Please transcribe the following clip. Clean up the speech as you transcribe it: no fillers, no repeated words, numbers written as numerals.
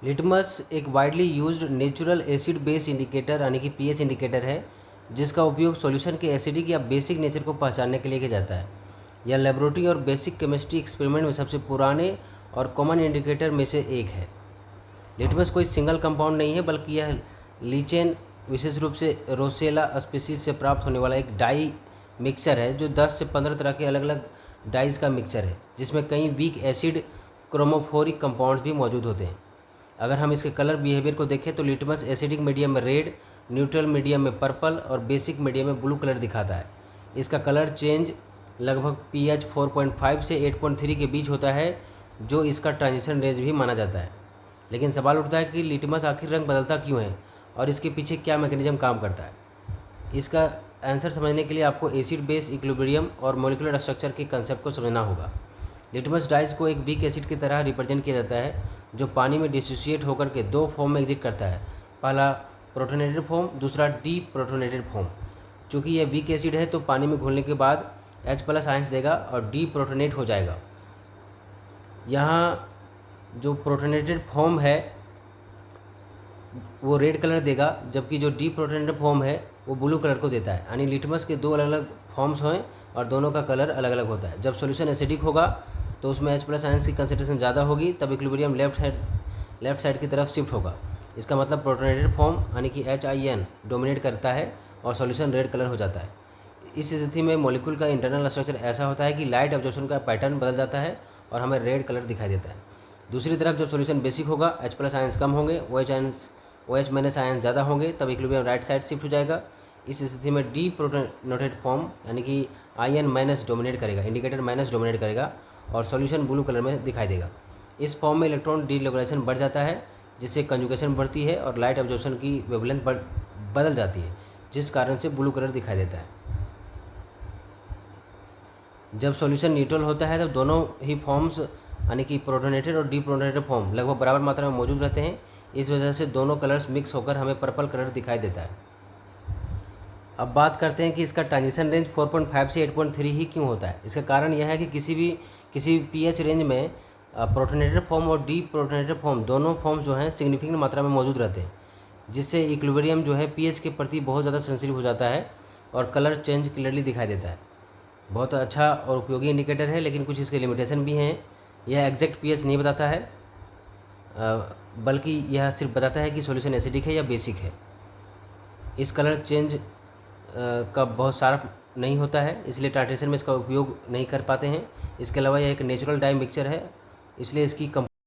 Litmus एक widely used natural acid base indicator यानी कि पीएच इंडिकेटर है, जिसका उपयोग सॉल्यूशन के एसिडिक या बेसिक नेचर को पहचानने के लिए किया जाता है। यह लेबोरेटरी और बेसिक केमिस्ट्री एक्सपेरिमेंट में सबसे पुराने और कॉमन इंडिकेटर में से एक है। लिटमस कोई सिंगल कंपाउंड नहीं है, बल्कि यह लीचेन, विशेष रूप से रोसेला स्पीसीज से प्राप्त होने वाला एक डाई मिक्सचर है, जो 10 से 15 तरह के अलग अलग डाइज का मिक्सचर है, जिसमें कई वीक एसिड क्रोमोफोरिक कंपाउंड्स भी मौजूद होते हैं। अगर हम इसके कलर बिहेवियर को देखें तो लिटमस एसिडिक मीडियम में रेड, न्यूट्रल मीडियम में पर्पल और बेसिक मीडियम में ब्लू कलर दिखाता है। इसका कलर चेंज लगभग pH 4.5 से 8.3 के बीच होता है, जो इसका ट्रांजिशन रेंज भी माना जाता है। लेकिन सवाल उठता है कि लिटमस आखिर रंग बदलता क्यों है और इसके पीछे क्या मैकेनिज्म काम करता है। इसका आंसर समझने के लिए आपको एसिड बेस इक्विलिब्रियम और मॉलिक्यूलर स्ट्रक्चर के कंसेप्ट को समझना होगा। लिटमस डाइज को एक वीक एसिड की तरह रिप्रेजेंट किया जाता है, जो पानी में डिसोसिएट होकर के दो फॉर्म में एग्जिस्ट करता है। पहला प्रोटोनेटेड फॉर्म, दूसरा डी प्रोटोनेटेड फॉर्म। चूँकि यह वीक एसिड है तो पानी में घुलने के बाद H+ आयंस देगा और डी प्रोटोनेट हो जाएगा। यहाँ जो प्रोटोनेटेड फॉर्म है वो रेड कलर देगा, जबकि जो डी प्रोटोनेटेड फॉर्म है वो ब्लू कलर को देता है। यानी लिटमस के दो अलग अलग फॉर्म्स हैं और दोनों का कलर अलग अलग होता है। जब सॉल्यूशन एसिडिक होगा तो उसमें H+ आयंस की कंसंट्रेशन ज़्यादा होगी, तब इक्विलिब्रियम लेफ्ट साइड की तरफ शिफ्ट होगा। इसका मतलब प्रोटोनेटेड फॉर्म यानी कि HIN डोमिनेट करता है और सॉल्यूशन रेड कलर हो जाता है। इस स्थिति में मॉलिक्यूल का इंटरनल स्ट्रक्चर ऐसा होता है कि लाइट एब्जॉर्प्शन का पैटर्न बदल जाता है और हमें रेड कलर दिखाई देता है। दूसरी तरफ जब सॉल्यूशन बेसिक होगा, H+ आयंस कम होंगे, OH- आयंस ज़्यादा होंगे, तब इक्विलिब्रियम राइट साइड शिफ्ट हो जाएगा। इस स्थिति में डी प्रोटोनेटेड फॉर्म यानी कि IN- डोमिनेट करेगा, इंडिकेटर माइनस डोमिनेट करेगा और सॉल्यूशन ब्लू कलर में दिखाई देगा। इस फॉर्म में इलेक्ट्रॉन डीलोकलाइजेशन बढ़ जाता है, जिससे कंजुगेशन बढ़ती है और लाइट एब्जॉर्प्शन की वेवलेंथ बदल जाती है, जिस कारण से ब्लू कलर दिखाई देता है। जब सॉल्यूशन न्यूट्रल होता है तब दोनों ही फॉर्म्स यानी कि प्रोटोनेटेड और डी प्रोटोनेटेड फॉर्म लगभग बराबर मात्रा में मौजूद रहते हैं। इस वजह से दोनों कलर्स मिक्स होकर हमें पर्पल कलर दिखाई देता है। अब बात करते हैं कि इसका ट्रांजिशन रेंज 4.5 से 8.3 ही क्यों होता है। इसका कारण यह है कि किसी pH रेंज में प्रोटोनेटेड फॉर्म और डी प्रोटोनेटेड फॉर्म दोनों फॉर्म जो हैं सिग्निफिकेंट मात्रा में मौजूद रहते हैं, जिससे इक्विलिब्रियम जो है pH के प्रति बहुत ज़्यादा सेंसिटिव हो जाता है और कलर चेंज क्लियरली दिखाई देता है। बहुत अच्छा और उपयोगी इंडिकेटर है, लेकिन कुछ इसके लिमिटेशन भी हैं। यह एग्जैक्ट pH नहीं बताता है, बल्कि यह सिर्फ बताता है कि सॉल्यूशन एसिडिक है या बेसिक है। इस कलर चेंज का बहुत सारा नहीं होता है, इसलिए टाइट्रेशन में इसका उपयोग नहीं कर पाते हैं। इसके अलावा यह एक नेचुरल डाई मिक्सचर है, इसलिए इसकी